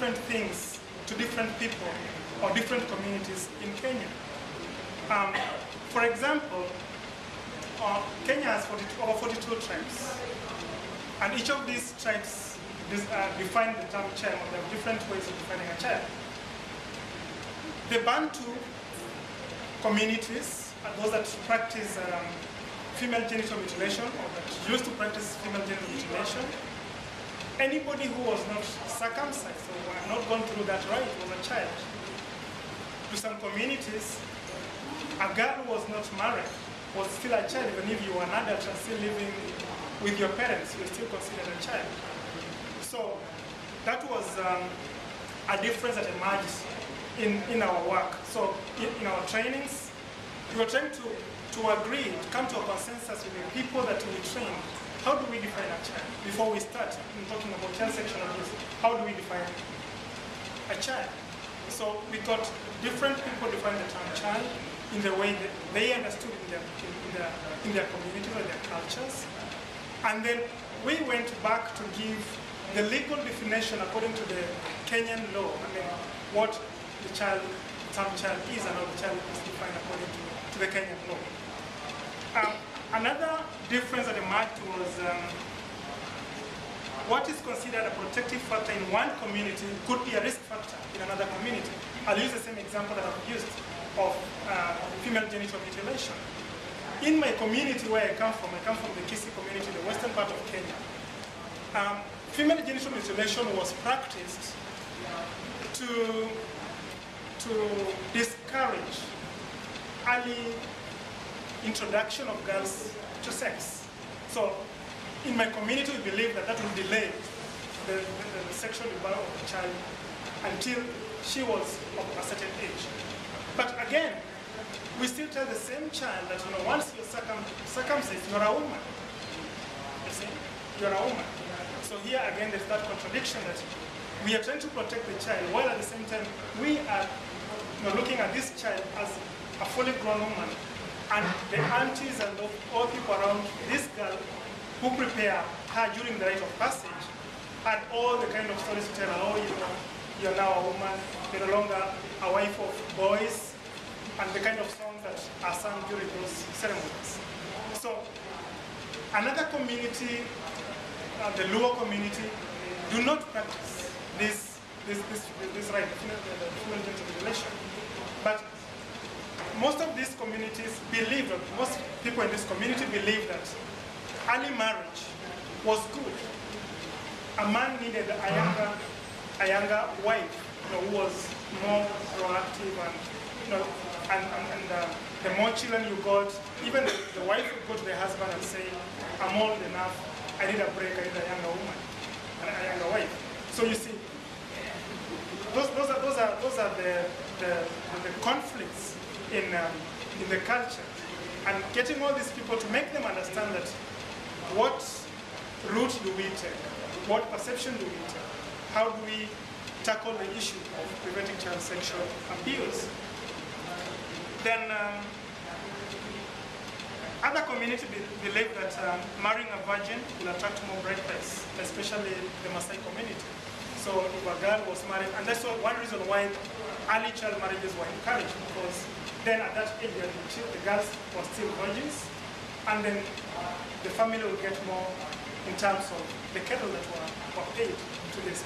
different things to different people or different communities in Kenya. For example, Kenya has over 42 tribes, and each of these tribes define the term child, or there are different ways of defining a child. The Bantu communities are those that practice female genital mutilation, or that used to practice female genital mutilation. Anybody who was not circumcised or had not gone through that rite was a child. To some communities, a girl who was not married was still a child. Even if you were an adult and still living with your parents, you were still considered a child. So that was a difference that emerged in our work. So in our trainings, we were trying to agree, to come to a consensus with the people that we train. How do we define a child? Before we start talking about child sexual abuse, how do we define a child? So we got different people define the term child in the way that they understood in their communities or their cultures. And then we went back to give the legal definition according to the Kenyan law. I mean, what the term child is and how the child is defined according to the Kenyan law. Another difference that emerged was what is considered a protective factor in one community could be a risk factor in another community. I'll use the same example that I've used of female genital mutilation. In my community where I come from the Kisii community, the western part of Kenya, female genital mutilation was practiced to discourage early introduction of girls to sex. So in my community, we believe that will delay the sexual development of the child until she was of a certain age. But again, we still tell the same child that once you're circumcised, you're a woman. You see, you're a woman. So here again, there's that contradiction that we are trying to protect the child, while at the same time we are looking at this child as a fully grown woman. And the aunties and all people around this girl who prepare her during the rite of passage had all the kind of stories to tell her, you're now a woman, you're no longer a wife of boys, and the kind of songs that are sung during those ceremonies. So another community, the Luo community, do not practice this rite, the female genital mutilation. But most of these communities believe, that most people in this community believe that early marriage was good. A man needed a younger wife, who was more proactive, and the more children you got, even the wife would go to the husband and say, I'm old enough, I need a break, I need a younger woman, and a younger wife. So you see, those are the conflicts in the culture, and getting all these people to make them understand that what route do we take, what perception do we take, how do we tackle the issue of preventing child sexual abuse. Then other communities believe that marrying a virgin will attract more brides, especially the Maasai community. So if a girl was married, and that's one reason why early child marriages were encouraged, because then at that age, the girls were still virgins, and then the family will get more in terms of the cattle that were paid to this.